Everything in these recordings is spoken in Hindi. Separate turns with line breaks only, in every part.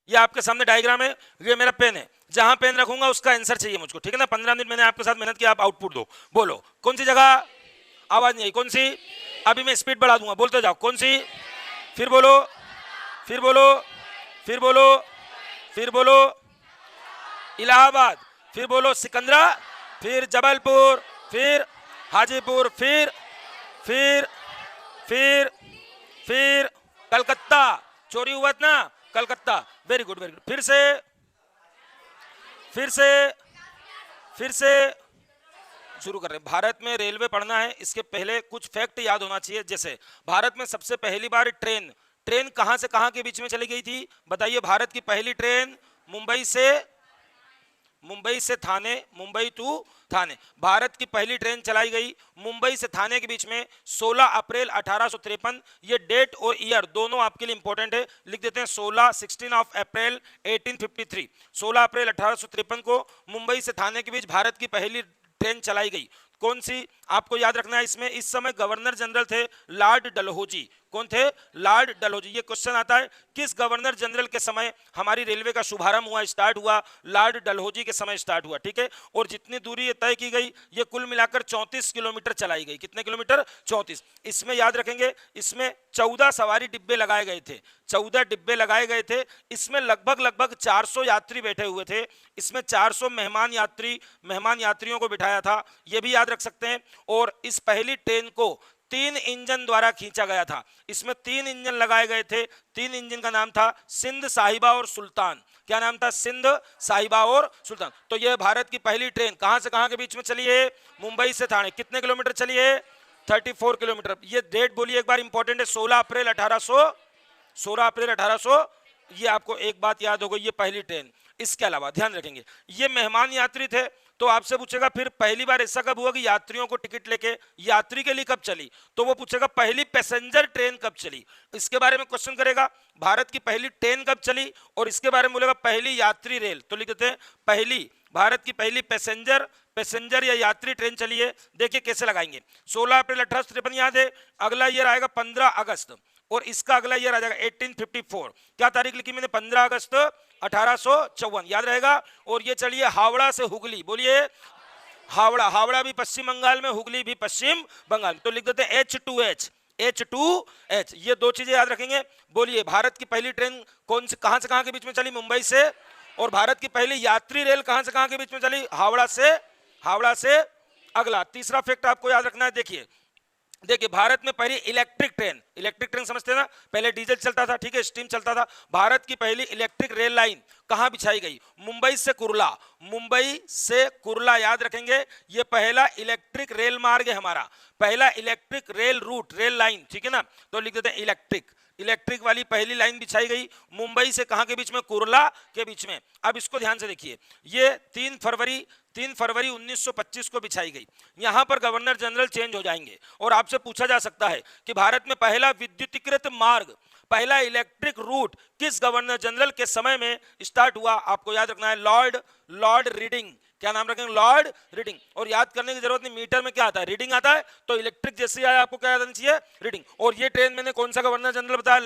ये आपके सामने डायग्राम है, ये मेरा पेन है, जहां पेन रखूंगा उसका आंसर चाहिए मुझको, ठीक है ना। 15 मिनट मैंने आपके साथ मेहनत की, आप आउटपुट दो। बोलो कौन सी जगह, आवाज नहीं आई, कौन सी, अभी मैं स्पीड बढ़ा दूंगा, बोलते जाओ कौन सी, फिर बोलो, फिर बोलो, फिर बोलो, फिर बोलो, इलाहाबाद, फिर बोलो सिकंदरा, फिर जबलपुर, फिर हाजीपुर, फिर फिर कलकत्ता, चोरी हुआ ना Calcutta, very good very good, फिर से शुरू कर रहे हैं। भारत में रेलवे पढ़ना है, इसके पहले कुछ फैक्ट याद होना चाहिए। जैसे भारत में सबसे पहली बार ट्रेन कहां से कहां के बीच में चली गई थी, बताइए। भारत की पहली ट्रेन मुंबई से थाने, मुंबई टू थाने, भारत की पहली ट्रेन चलाई गई मुंबई से थाने के बीच में 16 अप्रैल 1853। ये डेट और ईयर दोनों आपके लिए इंपॉर्टेंट है, लिख देते हैं 16 ऑफ अप्रैल 1853। 16 अप्रैल 1853 को मुंबई से थाने के बीच भारत की पहली ट्रेन चलाई गई। कौन सी, आपको याद रखना है इसमें, इस समय गवर्नर जनरल थे लॉर्ड डलहौजी। कौन थे, लॉर्ड डलहौजी। ये क्वेश्चन आता है किस गवर्नर जनरल के समय हमारी रेलवे का शुभारंभ हुआ, स्टार्ट हुआ, लॉर्ड डलहौजी के समय स्टार्ट हुआ, ठीक है। और जितनी दूरी ये तय की गई, ये कुल मिलाकर 34 किलोमीटर चलाई गई। कितने किलोमीटर, 34। इसमें याद रखेंगे, इसमें 14 सवारी डिब्बे लगाए गए थे, 14 डिब्बे लगाए गए थे। इसमें लगभग 400 यात्री बैठे हुए थे। इसमें 400 मेहमान यात्रियों को बिठाया था, यह भी याद रख सकते हैं। और इस पहली ट्रेन को 3 इंजन द्वारा खींचा गया था। इसमें 3 इंजन लगाए गए थे। 3 इंजन का नाम था सिंध, साहिबा और सुल्तान। क्या नाम था, सिंध, साहिबा और सुल्तान। तो यह भारत की पहली ट्रेन कहां से कहां के बीच में चली है, मुंबई से थाने। कितने किलोमीटर चली है, 34 किलोमीटर। ये डेट बोलिए एक बार, इंपॉर्टेंट है, 16 अप्रैल 1800। ये आपको एक बात याद हो गई, ये पहली ट्रेन। इसके अलावा ध्यान रखेंगे, ये मेहमान यात्री थे, तो आपसे पूछेगा फिर पहली बार ऐसा कब हुआ कि यात्रियों को टिकट लेके यात्री के लिए कब चली, तो वो पूछेगा पहली पैसेंजर ट्रेन कब चली। इसके बारे में क्वेश्चन करेगा, भारत की पहली ट्रेन कब चली, और इसके बारे में बोलेगा पहली यात्री रेल। तो लिख देते हैं पहली, भारत की पहली पैसेंजर या यात्री ट्रेन चली है। देखिए कैसे लगाएंगे, 16 अप्रैल 1853 याद है, अगला ईयर आएगा 15 अगस्त, और इसका अगला ईयर आ जाएगा 1854। क्या तारीख लिखी मैंने, 15 अगस्त 1854, याद रहेगा। और ये चलिए हावड़ा से हुगली, बोलिए हावड़ा भी पश्चिम बंगाल में, हुगली भी पश्चिम बंगाल में। तो लिख देते हैं H2H। ये दो चीजें याद रखेंगे। बोलिए भारत की पहली ट्रेन कौन से कहां के बीच में चली, मुंबई से। और भारत की पहली यात्री रेल कहां से कहां के बीच में चली, हावड़ा से। अगला तीसरा फैक्ट आपको याद रखना है। देखिए भारत में पहली इलेक्ट्रिक ट्रेन समझते हैं ना, पहले डीजल चलता था, ठीक है, स्टीम चलता था। भारत की पहली इलेक्ट्रिक रेल लाइन कहां बिछाई गई, मुंबई से कुर्ला, याद रखेंगे। ये पहला इलेक्ट्रिक रेल मार्ग है हमारा, पहला electric rail route, rail line, ठीक है ना। तो लिख देते हैं इलेक्ट्रिक वाली पहली लाइन बिछाई गई मुंबई से कहां के बीच में, कुर्ला के बीच में। अब इसको ध्यान से देखिए, ये 3 फरवरी 1925 को बिछाई गई। यहां पर गवर्नर जनरल चेंज हो जाएंगे, और आपसे पूछा जा सकता है कि भारत में पहला विद्युतीकृत मार्ग, पहला इलेक्ट्रिक रूट किस गवर्नर जनरल के समय में स्टार्ट हुआ। आपको याद रखना है लॉर्ड रीडिंग। क्या नाम रखेंगे, लॉर्ड रीडिंग। और याद करने की जरूरत नहीं, मीटर में क्या आता है, रीडिंग आता है। तो इलेक्ट्रिक जैसे आया आपको क्या याद आना चाहिए, रीडिंग। और ये ट्रेन मैंने कौन सा गवर्नर जनरल बताया,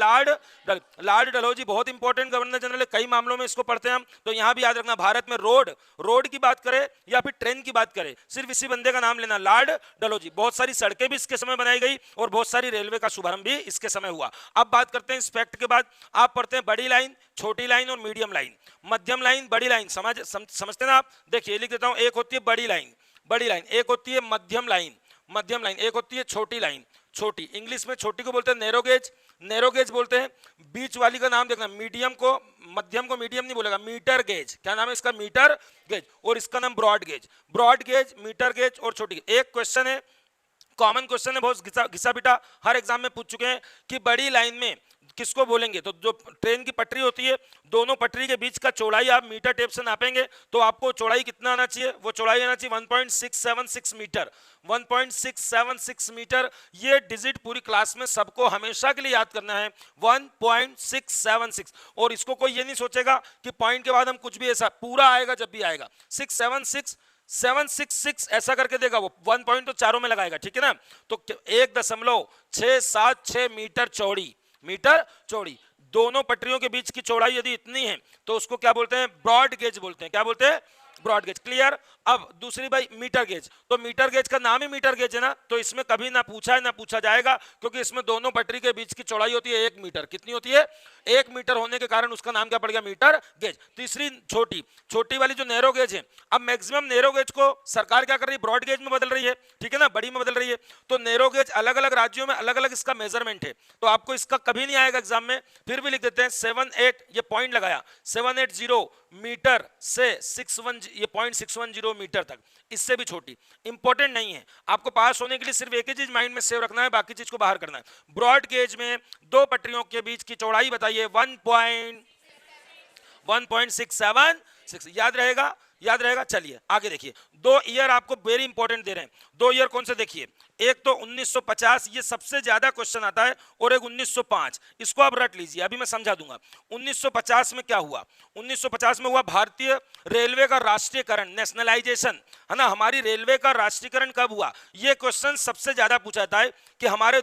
लॉर्ड डलहौजी, बहुत इंपॉर्टेंट गवर्नर जनरल है, कई मामलों में इसको पढ़ते हैं हम। तो यहां भी याद रखना, भारत में रोड की बात करें या फिर ट्रेन की बात करें, सिर्फ इसी बंदे का नाम लेना, लॉर्ड डलहौजी। बहुत सारी सड़कें भी इसके समय बनाई गई, और बहुत सारी रेलवे का शुभारंभ भी इसके समय हुआ। अब बात करते हैं इस फैक्ट के बाद, आप पढ़ते हैं बड़ी लाइन, छोटी लाइन और मीडियम लाइन। मध्यम लाइन, बड़ी लाइन समझते ना आप। देखिए लिख देता हूं, एक होती है बड़ी लाइन, एक होती है मध्यम लाइन, एक होती है छोटी लाइन, छोटी। इंग्लिश में छोटी को बोलते हैं नैरो गेज बोलते हैं। बीच वाली का नाम देखना, मध्यम को मीडियम नहीं बोलेगा, मीटर गेज। क्या नाम है इसका, मीटर गेज। और इसका नाम ब्रॉड गेज, मीटर गेज और छोटी। एक क्वेश्चन है, कॉमन क्वेश्चन है, बहुत घिसा पिटा, हर एग्जाम में पूछ चुके हैं कि बड़ी लाइन में किसको बोलेंगे। तो जो ट्रेन की पटरी होती है, दोनों पटरी के बीच का चौड़ाई आप मीटर टेप से नापेंगे, तो आपको चौड़ाई कितना आना चाहिए, वो चौड़ाई आना चाहिए 1.676 मीटर। 1.676 मीटर, ये डिजिट पूरी क्लास में सबको हमेशा के लिए याद करना है, 1.676। और इसको कोई ये नहीं सोचेगा कि पॉइंट के बाद हम कुछ भी ऐसा पूरा आएगा, जब भी आएगा 766 ऐसा करके देगा, वो 1 पॉइंट तो चारों में लगाएगा, ठीक है ना। तो 1.676 मीटर चौड़ी, दोनों पटरियों के बीच की चौड़ाई यदि इतनी है तो उसको क्या बोलते हैं, ब्रॉड गेज बोलते हैं। क्या बोलते हैं, ब्रॉड गेज। क्लियर। अब दूसरी भाई मीटर गेज, तो मीटर गेज का नाम ही मीटर गेज है ना, तो इसमें कभी ना पूछा है ना पूछा जाएगा, क्योंकि इसमें दोनों पटरी के बीच की चौड़ाई होती है 1 मीटर। कितनी होती है, 1 मीटर होने के कारण उसका नाम क्या पड़ गया, मीटर गेज। तीसरी छोटी, छोटी वाली जो नैरो गेज है, अब मैक्सिमम नैरो गेज को सरकार क्या कर रही है, ब्रॉड गेज में बदल रही है, ठीक है ना, बड़ी में बदल रही है। तो नैरो गेज अलग अलग राज्यों में अलग अलग इसका मेजरमेंट है, तो आपको इसका कभी नहीं आएगा एग्जाम में, फिर भी लिख देते हैं 78, ये पॉइंट लगाया, 780 मीटर से 61, ये 0.610 मीटर तक, इससे भी छोटी। इंपॉर्टेंट नहीं है, आपको पास होने के लिए सिर्फ एक ही चीज माइंड में सेव रखना है, बाकी चीज को बाहर करना है। ब्रॉड गेज में दो पटरियों के बीच की चौड़ाई बताइए, 1.676, याद रहेगा, याद रहेगा। चलिए आगे देखिए, 2 ईयर आपको वेरी इंपॉर्टेंट दे रहे हैं। 2 ईयर कौन से देखिए, एक तो 1950, ये सबसे ज्यादा क्वेश्चन आता है, और एक 1905, इसको आप रट लीजिए, अभी मैं समझा दूंगा। 1950 में क्या हुआ, 1950 में हुआ भारतीय रेलवे का राष्ट्रीयकरण, नेशनलाइजेशन, है ना। हमारी रेलवे का राष्ट्रीयकरण कब हुआ, ये क्वेश्चन सबसे ज्यादा पूछा जाता है कि हमारे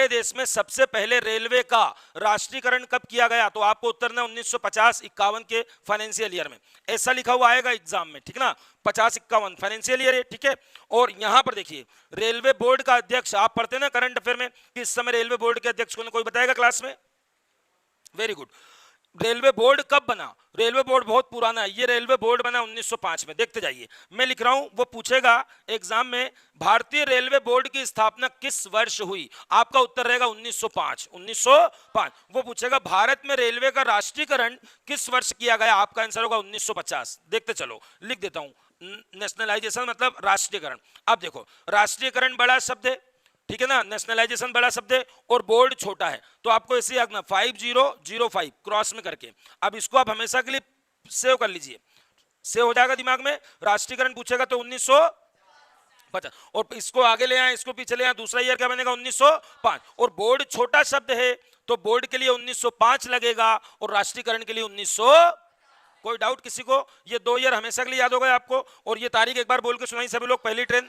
देश में सबसे पहले रेलवे का राष्ट्रीयकरण कब किया गया, तो आपको उत्तर देना 1950-51 के फाइनेंशियल ईयर में, ऐसा लिखा हुआ आएगा एग्जाम में, ठीक ना, 50-51 फाइनेंशियल ईयर है, ठीक है। और यहां पर देखिए, रेलवे बोर्ड का अध्यक्ष, आप पढ़ते हैं ना करंट अफेयर में कि इस समय रेलवे बोर्ड के अध्यक्ष को कोई बताएगा क्लास में, वेरी गुड। रेलवे बोर्ड कब बना, रेलवे बोर्ड बहुत पुराना है, ये रेलवे बोर्ड बना 1905 में, देखते जाइए, मैं लिख रहा हूं, वो पूछेगा एग्जाम में, भारतीय रेलवे बोर्ड की स्थापना किस वर्ष हुई, आपका उत्तर रहेगा 1905, 1905। वो पूछेगा भारत में रेलवे का राष्ट्रीयकरण किस वर्ष किया गया, आपका आंसर होगा 1950। देखते चलो, लिख देता हूं, नेशनलाइजेशन मतलब राष्ट्रीयकरण। अब देखो, राष्ट्रीयकरण बड़ा शब्द है, ठीक है ना, नेशनलाइजेशन बड़ा शब्द है, और बोर्ड छोटा है, तो आपको ऐसे ही आना 5005 क्रॉस में करके। अब इसको आप हमेशा के लिए सेव कर लीजिए, सेव हो जाएगा दिमाग में। राष्ट्रीयकरण पूछेगा तो 1950, और इसको आगे ले आए, इसको पीछे ले आए, दूसरा ईयर क्या बनेगा 1905, और बोर्ड छोटा शब्द है तो बोर्ड के लिए 1905 लगेगा, और राष्ट्रीयकरण के लिए 1900। कोई डाउट किसी को, ये 2 ईयर हमेशा के लिए याद हो गए आपको। और ये तारीख एक बार बोल के सुनाई सभी लोग, पहली ट्रेन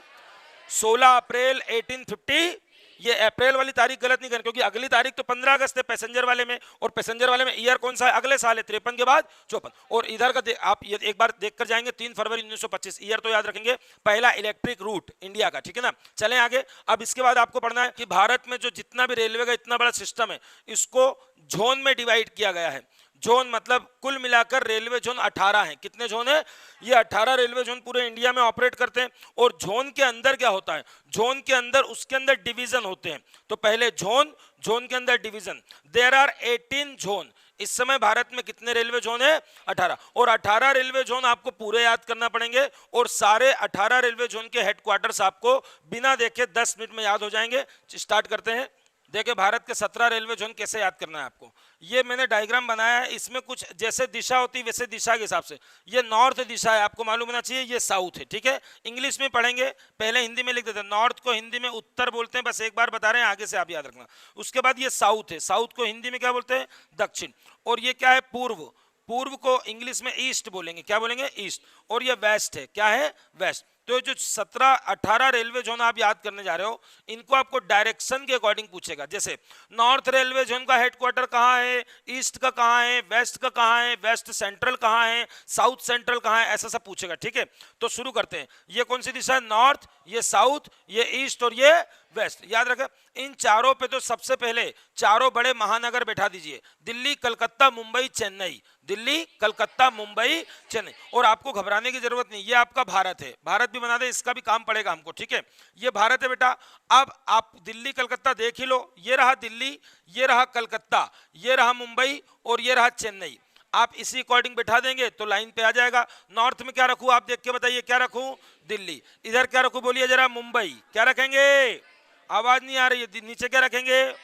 16 अप्रैल 1850, ये अप्रैल वाली तारीख गलत नहीं करनी, क्योंकि अगली तारीख तो 15 अगस्त है पैसेंजर वाले में, और पैसेंजर वाले में ईयर कौन सा है, अगले साल है 53 के बाद 54। और इधर का आप ये एक बार देख कर जाएंगे, 3 फरवरी 1925, ईयर तो याद रखेंगे, पहला इलेक्ट्रिक रूट इंडिया का, ठीक है ना। चलें आगे। अब इसके बाद आपको पढ़ना है कि भारत में जो जितना भी रेलवे का इतना बड़ा सिस्टम है, इसको जोन में डिवाइड किया गया है। जोन मतलब कुल मिलाकर रेलवे जोन 18 हैं। कितने जोन है, ये 18 रेलवे जोन पूरे इंडिया में ऑपरेट करते हैं। और जोन के अंदर क्या होता है, जोन के अंदर उसके अंदर डिवीजन होते हैं। तो पहले जोन, जोन के अंदर डिवीजन, देयर आर 18 जोन। इस समय भारत में कितने रेलवे जोन है, 18, और 18 रेलवे जोन आपको पूरे याद करना पड़ेंगे, और सारे 18 रेलवे जोन के हेडक्वार्टर्स आपको बिना देखे 10 मिनट में याद हो जाएंगे। स्टार्ट करते हैं। देखिए भारत के 17 रेलवे जोन कैसे याद करना है आपको, ये मैंने डायग्राम बनाया है, इसमें कुछ जैसे दिशा होती है वैसे दिशा के हिसाब से, ये नॉर्थ दिशा है, आपको मालूम होना चाहिए, ये साउथ है, ठीक है। इंग्लिश में पढ़ेंगे, पहले हिंदी में लिख देते हैं, नॉर्थ को हिंदी में उत्तर बोलते हैं, बस एक बार बता रहे हैं, आगे से आप याद रखना। उसके बाद ये साउथ है, साउथ को हिंदी में क्या बोलते हैं, दक्षिण। और ये क्या है, पूर्व, पूर्व को इंग्लिश में ईस्ट बोलेंगे, क्या बोलेंगे, ईस्ट। और ये वेस्ट है, क्या है, वेस्ट। तो जो 17-18 रेलवे जोन आप याद करने जा रहे हो, इनको आपको डायरेक्शन के अकॉर्डिंग पूछेगा। जैसे नॉर्थ रेलवे जोन का हेडक्वार्टर कहाँ है, ईस्ट का कहाँ है, वेस्ट का कहाँ है, वेस्ट सेंट्रल कहाँ है, साउथ सेंट्रल कहाँ है, ऐसा सब पूछेगा, ठीक है। तो शुरू करते हैं। ये कौन सी दिशा है, नॉर्थ, ये साउथ, ये ईस्ट और ये वेस्ट, याद रखें। इन चारों पे तो सबसे पहले चारों बड़े महानगर बैठा दीजिए, दिल्ली, कलकत्ता, मुंबई, चेन्नई, दिल्ली, कलकत्ता, मुंबई, चेन्नई। और आपको घबराने की जरूरत नहीं, ये आपका भारत है, भारत भी बना दे, इसका भी काम पड़ेगा हमको, ठीक है। ये भारत है बेटा। अब आप दिल्ली कलकत्ता देख ही लो, ये रहा दिल्ली, ये रहा कलकत्ता, ये रहा मुंबई, और ये रहा चेन्नई। आप इसी अकॉर्डिंग बैठा देंगे तो लाइन पे आ जाएगा। नॉर्थ में क्या रखूं, आप देख के बताइए, क्या रखूं, दिल्ली। इधर क्या रखूं, बोलिए जरा, मुंबई। क्या रखेंगे, आवाज नहीं आ रही है, नीचे क्या रखेंगे,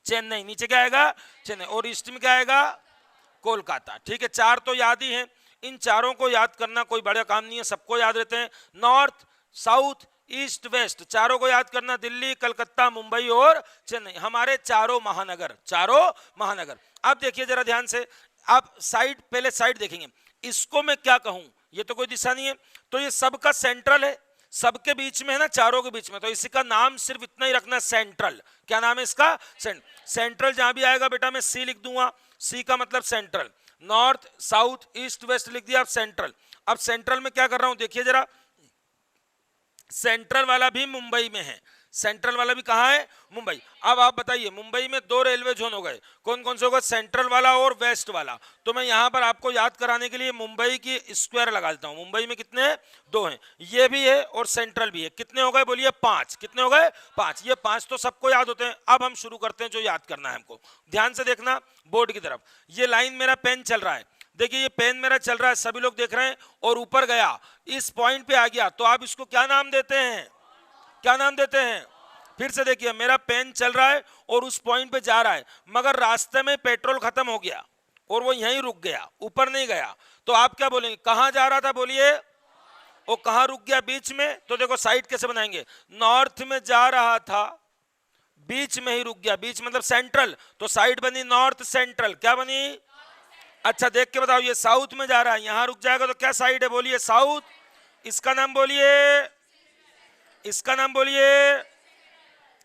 चेन्नई, नीचे क्या आएगा, चेन्नई। और ईस्ट में क्या आएगा, कोलकाता, ठीक है। 4 तो याद ही हैं, इन चारों को याद करना कोई बड़ा काम नहीं है, सबको याद रहते हैं। नॉर्थ, साउथ, ईस्ट, वेस्ट, चारों को याद करना, दिल्ली, कलकत्ता, मुंबई और चेन्नई, हमारे चारों महानगर, चारों महानगर। अब देखिए जरा ध्यान से, आप साइड, पहले साइड देखेंगे, इसको मैं क्या कहूं, ये तो कोई दिशा नहीं है, तो ये सबका सेंट्रल है, सबके बीच में है ना, चारों के बीच में, तो इसी का नाम सिर्फ इतना ही रखना, सेंट्रल। क्या नाम है इसका? सेंट्रल। जहां भी आएगा बेटा मैं सी लिख दूंगा, सी का मतलब central. North south east west लिख दिया, अब सेंट्रल। अब सेंट्रल में क्या कर रहा हूं देखिए जरा, सेंट्रल वाला भी मुंबई में है, सेंट्रल वाला भी कहां है? मुंबई। अब आप बताइए, मुंबई में दो रेलवे जोन हो गए, कौन कौन से होगा? सेंट्रल वाला और वेस्ट वाला। तो मैं यहां पर आपको याद कराने के लिए मुंबई की स्क्वायर लगा देता हूं। मुंबई में कितने हैं? दो हैं, ये भी है और सेंट्रल भी है। कितने हो गए बोलिए? 5। कितने हो गए? 5। ये 5 तो सबको याद होते हैं। अब हम शुरू करते हैं जो याद करना है हमको। ध्यान से देखना बोर्ड की तरफ। ये लाइन मेरा पेन चल रहा है, देखिए ये पेन मेरा चल रहा है, सभी लोग देख रहे हैं, और ऊपर गया, इस पॉइंट पे आ गया, तो आप इसको क्या नाम देते हैं? क्या नाम देते हैं? फिर से देखिए, मेरा पेन चल रहा है और उस पॉइंट पे जा रहा है, मगर रास्ते में पेट्रोल खत्म हो गया और वो यहीं रुक गया, ऊपर नहीं गया, तो आप क्या बोलेंगे? कहां जा रहा था बोलिए? वो कहां रुक गया? बीच में। तो देखो साइड कैसे बनाएंगे, नॉर्थ में जा रहा था, बीच में ही रुक गया, बीच मतलब सेंट्रल, तो साइड बनी नॉर्थ सेंट्रल। क्या बनी? अच्छा देख के बताओ, ये साउथ में जा रहा है, यहां रुक जाएगा तो क्या साइड है बोलिए? साउथ। इसका नाम बोलिए, इसका नाम बोलिए।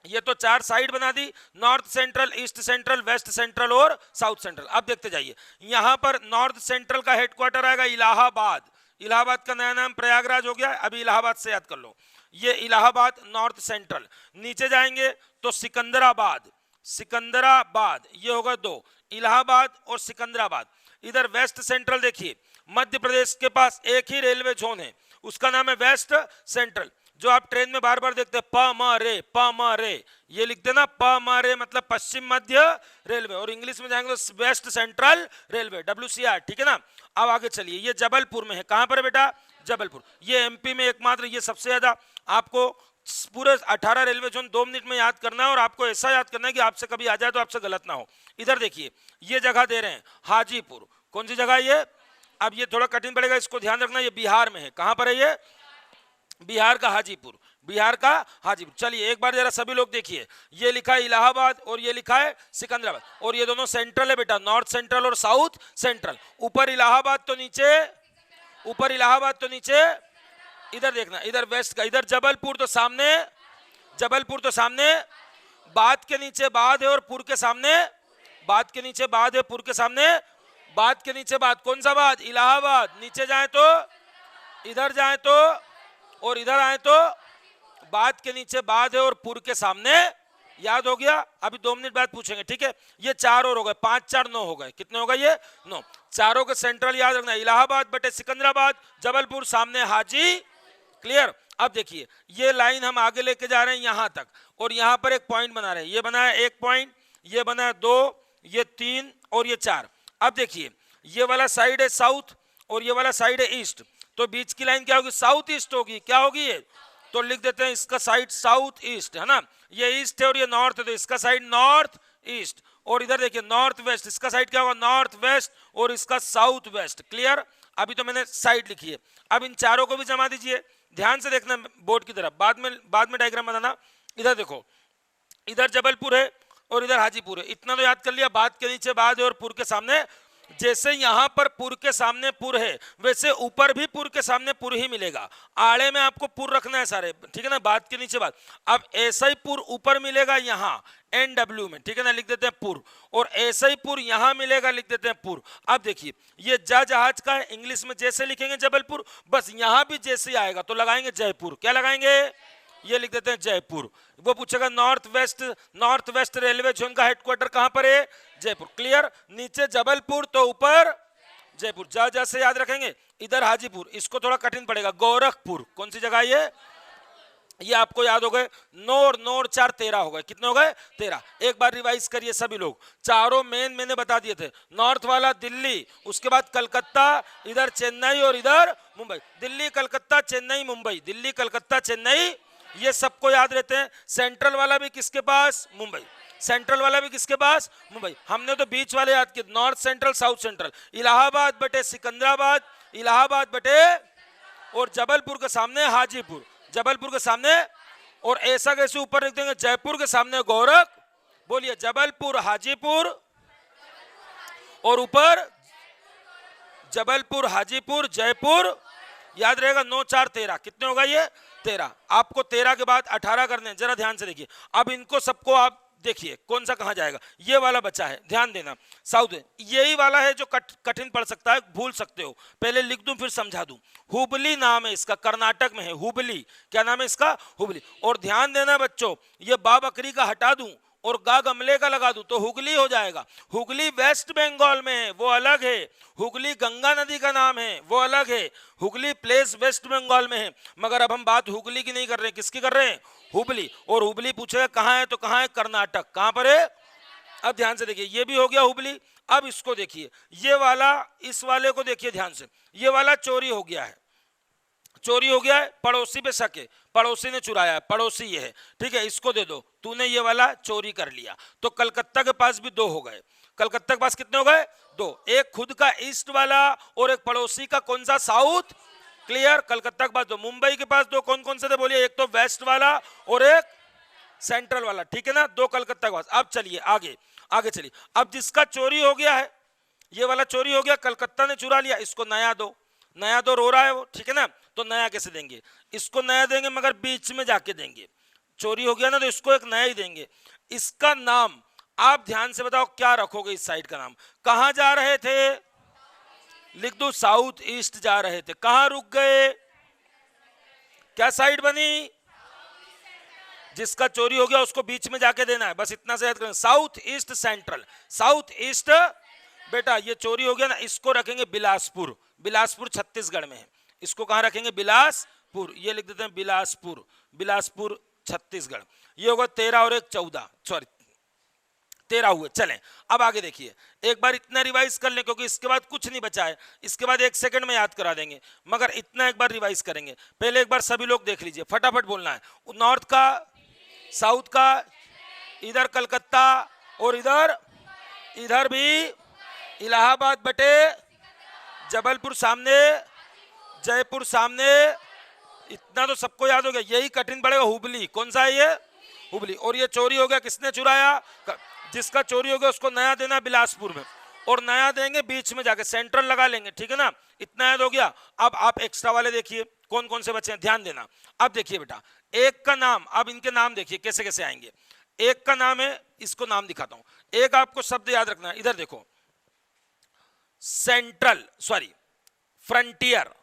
ये तो 4 साइड बना दी, north central, east central, west central और साउथ सेंट्रल। अब देखते जाइए, यहां पर नॉर्थ सेंट्रल का हेडक्वार्टर आएगा इलाहाबाद। इलाहाबाद का नया नाम प्रयागराज हो गया, अभी इलाहाबाद से याद कर लो। ये इलाहाबाद नॉर्थ सेंट्रल। नीचे जाएंगे तो सिकंदराबाद, सिकंदराबाद, ये होगा 2, इलाहाबाद और सिकंदराबाद। इधर वेस्ट सेंट्रल देखिए, मध्य प्रदेश के पास एक ही रेलवे जोन है, उसका नाम है वेस्ट सेंट्रल। जो आप ट्रेन में बार बार देखते हैं, प म रे, प म रे, ये लिखते ना, प म रे मतलब पश्चिम मध्य रेलवे, और इंग्लिश में जाएंगे तो वेस्ट सेंट्रल रेलवे, WCR, ठीक है ना। अब आगे चलिए, ये जबलपुर में है। कहां पर है बेटा? जबलपुर। ये MP में एकमात्र, ये सबसे ज्यादा आपको पूरे 18 रेलवे जोन 2 मिनट में याद करना है, और आपको ऐसा याद करना है कि आपसे कभी आ जाए तो आपसे गलत ना हो। इधर देखिए, ये जगह दे रहे हैं हाजीपुर। कौन सी जगह ये? अब ये थोड़ा कठिन पड़ेगा, इसको ध्यान रखना, ये बिहार में है। कहां पर है ये? बिहार का हाजीपुर, बिहार का हाजीपुर। चलिए एक बार जरा सभी लोग देखिए, ये लिखा है इलाहाबाद और ये लिखा है सिकंदराबाद, और ये दोनों सेंट्रल है बेटा, नॉर्थ सेंट्रल और साउथ सेंट्रल। ऊपर इलाहाबाद तो नीचे, ऊपर इलाहाबाद तो नीचे, इधर देखना, इधर वेस्ट का, इधर जबलपुर तो सामने, जबलपुर तो सामने, बाद के नीचे बाद है और पुर के सामने, बाद के नीचे बाद है, पुर के सामने, बाद के नीचे बाद। कौन सा बाद? इलाहाबाद। नीचे जाए तो, इधर जाए तो, और इधर आए तो, बाद के नीचे बाद है और पुर के सामने। याद हो गया? अभी 2 मिनट बाद पूछेंगे, ठीक है। ये 4 और हो गए, 5 4 9 हो गए। कितने हो गए ये? 9। चारों के सेंट्रल याद रखना, इलाहाबाद बटे सिकंदराबाद, जबलपुर, सामने हाजी। क्लियर? अब देखिए, ये लाइन हम आगे लेके जा रहे हैं यहां तक, और यहां पर एक पॉइंट बना रहे हैं। ये बना है 1 पॉइंट, ये बना है 2, ये 3 और ये 4। अब देखिए, ये वाला साइड है साउथ और ये वाला साइड है ईस्ट, तो बीच की लाइन क्या होगी? साउथ ईस्ट होगी। क्या होगी ये? तो लिख देते हैं इसका साइड साउथ ईस्ट, है ना। ये ईस्ट है और ये नॉर्थ है, तो इसका साइड नॉर्थ ईस्ट। और इधर देखिए नॉर्थ वेस्ट, इसका साइड क्या होगा? नॉर्थ वेस्ट, और इसका साउथ वेस्ट। क्लियर? अभी तो मैंने साइड लिखी है, अब इन चारों को भी जमा दीजिए। ध्यान से देखना बोर्ड की तरफ, बाद में डायग्राम बनाना। इधर देखो, इधर जबलपुर है और इधर हाजीपुर है, इतना तो याद कर लिया। बाद के नीचे बाद है और पुर के सामने। जैसे यहां पर पुर के सामने पुर है, वैसे ऊपर भी पुर के सामने पुर ही मिलेगा। आड़े में आपको पुर रखना है सारे, ठीक है ना, बाद के नीचे बाद। अब ऐसा ही पुर ऊपर मिलेगा यहां NW में, ठीक है ना, लिख देते हैं पुर, और ऐसा ही पुर यहां मिलेगा, लिख देते हैं पुर। अब देखिए, ये जहाज का है, इंग्लिश में जैसे लिखेंगे जबलपुर, बस यहां भी जैसे आएगा तो लगाएंगे जयपुर। क्या लगाएंगे? ये लिख देते हैं जयपुर। वो पूछेगा नॉर्थ वेस्ट रेलवे जोन का हेडक्वार्टर कहां पर है? जयपुर। क्लियर? नीचे जबलपुर तो ऊपर जयपुर। जा से याद रखेंगे। इधर हाजीपुर, इसको थोड़ा कठिन पड़ेगा, गोरखपुर। कौन सी जगह ये आपको याद हो गए। 9 और 4 13 हो गए। कितने हो गए? 13। एक बार रिवाइज करिए सभी लोग। चारों मेन मैंने बता दिए थे। नॉर्थ वाला दिल्ली, उसके बाद कलकत्ता, इधर चेन्नई और इधर मुंबई। दिल्ली कलकत्ता चेन्नई मुंबई, दिल्ली कलकत्ता चेन्नई, ये सबको याद रहते हैं। सेंट्रल वाला भी किसके पास? मुंबई। सेंट्रल वाला भी किसके पास? मुंबई। हमने तो बीच वाले याद किए, north central south central. Allahabad बटे सिकंदराबाद, इलाहाबाद बटे, और जबलपुर के सामने हाजीपुर, जबलपुर के सामने, और ऐसा कैसे ऊपर लिख देंगे? जयपुर के सामने गोरख। बोलिए, जबलपुर हाजीपुर, और ऊपर जबलपुर हाजीपुर जयपुर, याद रहेगा 9 4 13, कितने होगा ये 13। आपको 13 के बाद 18 करने हैं, जरा ध्यान से देखिए। अब इनको सबको आप देखिए कौन सा कहां जाएगा, ये वाला बचा है, ध्यान देना। साउथ यही वाला है जो कठिन पड़ सकता है, भूल सकते हो, पहले लिख दूं फिर समझा दूं। हुबली नाम है इसका, कर्नाटक में है हुबली। क्या नाम है इसका? हुबली। और ध्यान देना बच्चों, ये बा बकरी का हटा दूं और गा गमले का लगा दूं तो हुगली हो जाएगा। हुगली वेस्ट बंगाल में है, वो अलग है। हुगली गंगा नदी का नाम है, वो अलग है। हुगली प्लेस वेस्ट बंगाल में है। मगर अब हम बात हुगली की नहीं कर रहे हैं, किसकी कर रहे हैं? हुबली। और हुबली पूछेगा कहां है, तो कहां है? कर्नाटक। कहां पर है? अब ध्यान से देखिए, ये भी हो गया हुबली। अब इसको देखिए, ये वाला, इस वाले को देखिए ध्यान से, ये वाला चोरी हो गया है, चोरी हो गया है, पड़ोसी पे शक है, पड़ोसी ने चुराया है, पड़ोसी ये है, ठीक है, इसको दे दो। तूने ये वाला चोरी कर लिया, तो कलकत्ता के पास भी 2 हो गए। कलकत्ता के पास कितने हो गए? 2। एक खुद का ईस्ट वाला और एक पड़ोसी का कौन सा? साउथ। क्लियर? कलकत्ता के पास 2। मुंबई के पास 2 कौन कौन से थे बोलिए? एक तो वेस्ट वाला और एक सेंट्रल वाला, ठीक है ना? 2 कलकत्ता के पास। अब चलिए आगे, आगे चलिए। अब जिसका चोरी हो गया है, ये वाला चोरी हो गया, कलकत्ता ने चुरा लिया, इसको नया दो। नया दो, रो रहा है वो, ठीक है ना? तो नया कैसे देंगे? इसको नया देंगे मगर बीच में जाके देंगे। चोरी हो गया ना, तो इसको एक नया ही देंगे। इसका नाम आप ध्यान से बताओ क्या रखोगे? इस साइड का नाम कहां जा रहे थे? लिख दो, साउथ ईस्ट जा रहे थे। कहां रुक गए? क्या साइड बनी? जिसका चोरी हो गया उसको बीच में जाके देना है, बस इतना से याद करें। South east central, south east. बेटा ये चोरी हो गया ना, इसको रखेंगे बिलासपुर। बिलासपुर छत्तीसगढ़ में है, इसको कहां रखेंगे? बिलासपुर। ये लिख देते हैं बिलासपुर, बिलासपुर छत्तीसगढ़। ये होगा 13 और 1 14, सॉरी 13 हुए। चलें अब आगे देखिए, एक बार इतना रिवाइज कर लें क्योंकि इसके बाद कुछ नहीं बचा है। इसके बाद 1 सेकंड में याद करा देंगे, मगर इतना एक बार रिवाइज करेंगे। पहले एक बार सभी लोग देख लीजिए, फटाफट बोलना है। नॉर्थ का, साउथ का, इधर कलकत्ता और इधर, इधर भी इलाहाबाद बटे जबलपुर सामने, जयपुर सामने। इतना तो सबको याद हो गया। यही कठिन पड़ेगा, हुबली। कौन सा है ये? हुबली। और ये चोरी हो गया, किसने चुराया? जिसका चोरी हो गया उसको नया देना बिलासपुर में, और नया देंगे बीच में जाके, सेंट्रल लगा लेंगे, ठीक है ना? इतना याद हो गया। अब आप एक्स्ट्रा वाले देखिए कौन कौन से बच्चे हैं, ध्यान देना। अब देखिए बेटा, एक का नाम, अब इनके नाम देखिए कैसे कैसे आएंगे। एक का नाम है, इसको नाम दिखाता हूं। एक आपको शब्द याद रखना है, इधर देखो, सेंट्रल, सॉरी फ्रंटियर।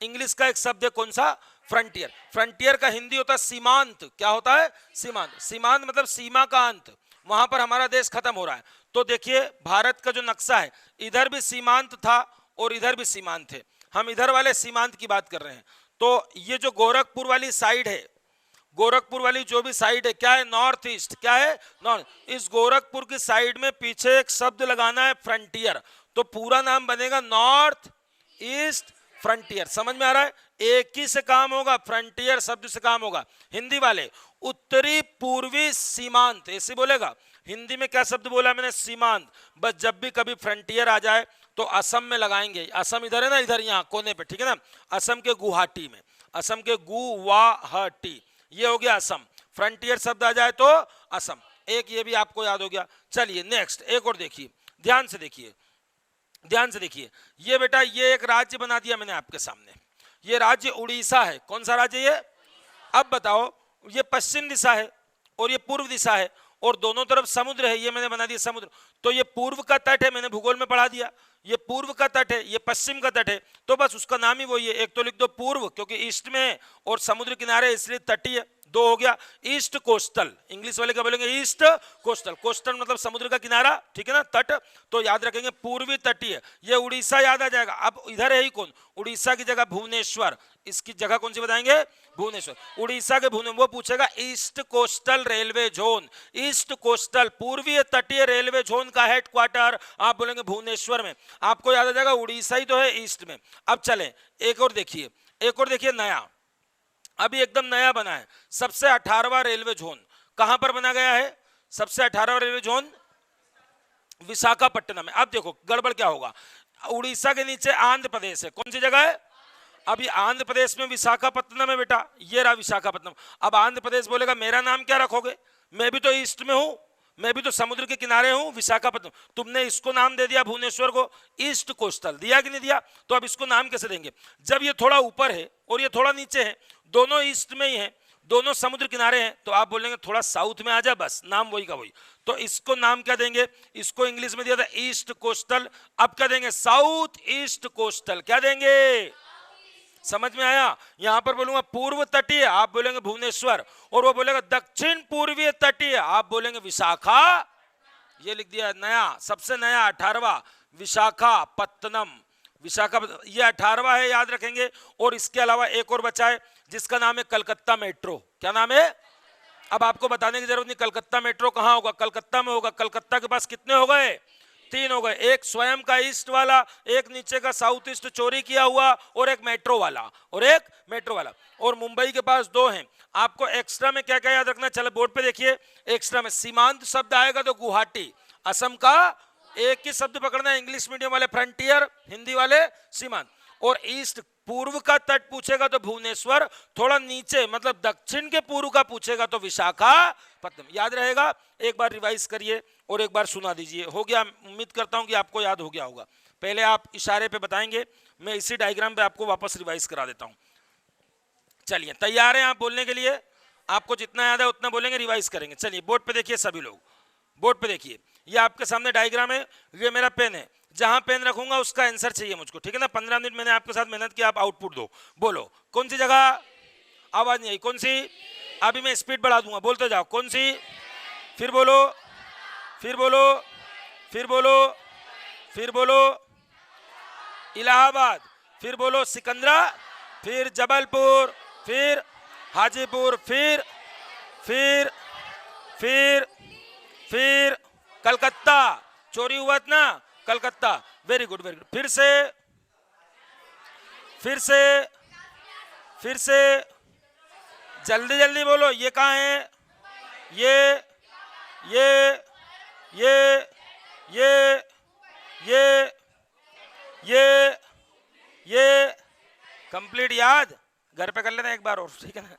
इंग्लिश का एक शब्द है कौन सा? फ्रंटियर। फ्रंटियर का हिंदी होता है सीमांत। क्या होता है? सीमांत। सीमांत मतलब सीमा का अंत, वहां पर हमारा देश खत्म हो रहा है। तो देखिए भारत का जो नक्शा है, इधर भी सीमांत था और इधर भी सीमांत थे। हम इधर वाले सीमांत की बात कर रहे हैं। तो ये जो गोरखपुर वाली साइड है, गोरखपुर वाली जो भी साइड है, क्या है? North east. क्या है? नॉर्थ। इस गोरखपुर की साइड में पीछे एक शब्द लगाना है, फ्रंटियर। तो पूरा नाम बनेगा नॉर्थ ईस्ट फ्रंटियर। समझ में आ रहा है? एक ही से काम होगा, फ्रंटियर शब्द से काम होगा। हिंदी वाले उत्तरी पूर्वी सीमांत, ऐसे बोलेगा। हिंदी में क्या शब्द बोला मैंने? सीमांत। बस जब भी कभी फ्रंटियर आ जाए तो असम में लगाएंगे। असम इधर है ना, इधर यहाँ कोने पे, ठीक है ना? असम के गुवाहाटी में, असम के गुवाहाटी, ये हो गया असम। फ्रंटियर शब्द आ जाए तो असम। एक ये भी आपको याद हो गया। चलिए नेक्स्ट एक और देखिए, ध्यान से देखिए, ध्यान से देखिए। ये बेटा ये एक राज्य बना दिया मैंने आपके सामने। ये राज्य उड़ीसा है। कौन सा राज्य ये? अब बताओ, ये पश्चिम दिशा है और ये पूर्व दिशा है और दोनों तरफ समुद्र है। ये मैंने बना दिया समुद्र। तो ये पूर्व का तट है, मैंने भूगोल में पढ़ा दिया। ये पूर्व का तट है, ये पश्चिम का तट है, तो बस उसका नाम ही वही है। एक तो लिख दो पूर्व क्योंकि ईस्ट में है, और समुद्र किनारे इसलिए तटीय। 2 हो गया। ईस्ट कोस्टल, इंग्लिश वाले क्या बोलेंगे? East coastal. कोस्टल मतलब समुद्र का किनारा, ठीक है ना? तट। तो याद रखेंगे पूर्वी तटीय। ये उड़ीसा याद आ जाएगा। अब इधर है ही कौन? उड़ीसा की जगह भुवनेश्वर। इसकी जगह कौन सी बताएंगे? भुवनेश्वर। उड़ीसा के भुवनेश्वर। वो पूछेगा east coastal railway zone. East coastal पूर्वीय तटीय रेलवे जोन का हेडक्वार्टर आप बोलेंगे भुवनेश्वर में। आपको याद आ जाएगा उड़ीसा ही तो है ईस्ट में। अब चलें एक और देखिए, एक और देखिए नया, अभी एकदम नया बना है। सबसे 18वां रेलवे जोन कहां पर बना गया है? सबसे 18वां रेलवे जोन विशाखापट्टनम में। अब देखो गड़बड़ क्या होगा, उड़ीसा के नीचे आंध्र प्रदेश है। कौन सी जगह है? अभी आंध्र प्रदेश में विशाखापट्टनम है बेटा, ये रहा विशाखापट्टनम। अब आंध्र प्रदेश बोलेगा मेरा नाम क्या रखोगे? मैं भी तो ईस्ट में हूं, मैं भी तो समुद्र के किनारे हूं, विशाखापट्टनम। तुमने इसको नाम दे दिया भुवनेश्वर को ईस्ट कोस्टल, दिया कि नहीं दिया? तो अब इसको नाम कैसे देंगे? जब ये थोड़ा ऊपर है और ये थोड़ा नीचे है, दोनों ईस्ट में ही है, दोनों समुद्र किनारे हैं, तो आप बोलेंगे थोड़ा साउथ में आ जा, बस नाम वही का वही। तो इसको नाम क्या देंगे? इसको इंग्लिश में दिया था ईस्ट कोस्टल, अब क्या देंगे? South east coastal. क्या देंगे? समझ में आया? यहां पर बोलूंगा पूर्व तटीय, आप बोलेंगे भुवनेश्वर, और वो बोलेगा दक्षिण पूर्वीय तटीय, आप बोलेंगे विशाखा। ये लिख दिया नया, सबसे नया 18वां विशाखापत्तनम। विशाखापत्तनम ये 18वां है, याद रखेंगे। और इसके अलावा एक और बचा है जिसका नाम है कलकत्ता मेट्रो। क्या नाम है? अब आपको बताने की जरूरत नहीं कलकत्ता मेट्रो कहां होगा, कलकत्ता में होगा। कलकत्ता के पास कितने हो गए? 3 हो गए, एक स्वयं का ईस्ट वाला, एक नीचे का साउथ ईस्ट चोरी किया हुआ, और एक मेट्रो वाला, और एक मेट्रो वाला। और मुंबई के पास 2 हैं। आपको एक्स्ट्रा में क्या क्या याद रखना? चलो बोर्ड पे देखिए, एक्स्ट्रा में सीमांत शब्द आएगा तो गुवाहाटी, असम का एक ही शब्द पकड़ना है, इंग्लिश मीडियम वाले फ्रंटियर, हिंदी वाले सीमांत। और ईस्ट पूर्व का तट पूछेगा तो भुवनेश्वर, थोड़ा नीचे मतलब दक्षिण के पूर्व का पूछेगा तो विशाखापत्तनम। याद रहेगा? एक बार रिवाइज करिए और एक बार सुना दीजिए। हो गया? उम्मीद करता हूं कि आपको याद हो गया होगा। पहले आप इशारे पे बताएंगे, मैं इसी डायग्राम पे आपको वापस रिवाइज करा देता हूं। चलिए, तैयार हैं आप बोलने के लिए? आपको जितना याद है उतना बोलेंगे, रिवाइज करेंगे। चलिए बोर्ड पे देखिए सभी लोग, बोर्ड पे देखिए, ये आपके सामने डायग्राम है, ये मेरा पेन है, जहां पेन रखूंगा उसका आंसर चाहिए मुझको, ठीक है ना? 15 मिनट मैंने आपके साथ मेहनत की, आप आउटपुट दो। बोलो कौन सी जगह? आवाज नहीं आई, कौन सी? अभी मैं स्पीड बढ़ा दूंगा, बोलते जाओ। कौन सी? फिर बोलो, फिर बोलो, फिर बोलो, फिर बोलो। इलाहाबाद, फिर बोलो सिकंदरा, फिर जबलपुर, फिर हाजीपुर, फिर फिर कलकत्ता। चोरी हुआ ना Calcutta. Very good, very good. फिर से जल्दी जल्दी बोलो। ये कहाँ है? ये कंप्लीट याद घर पे कर लेना एक बार और, ठीक है ना?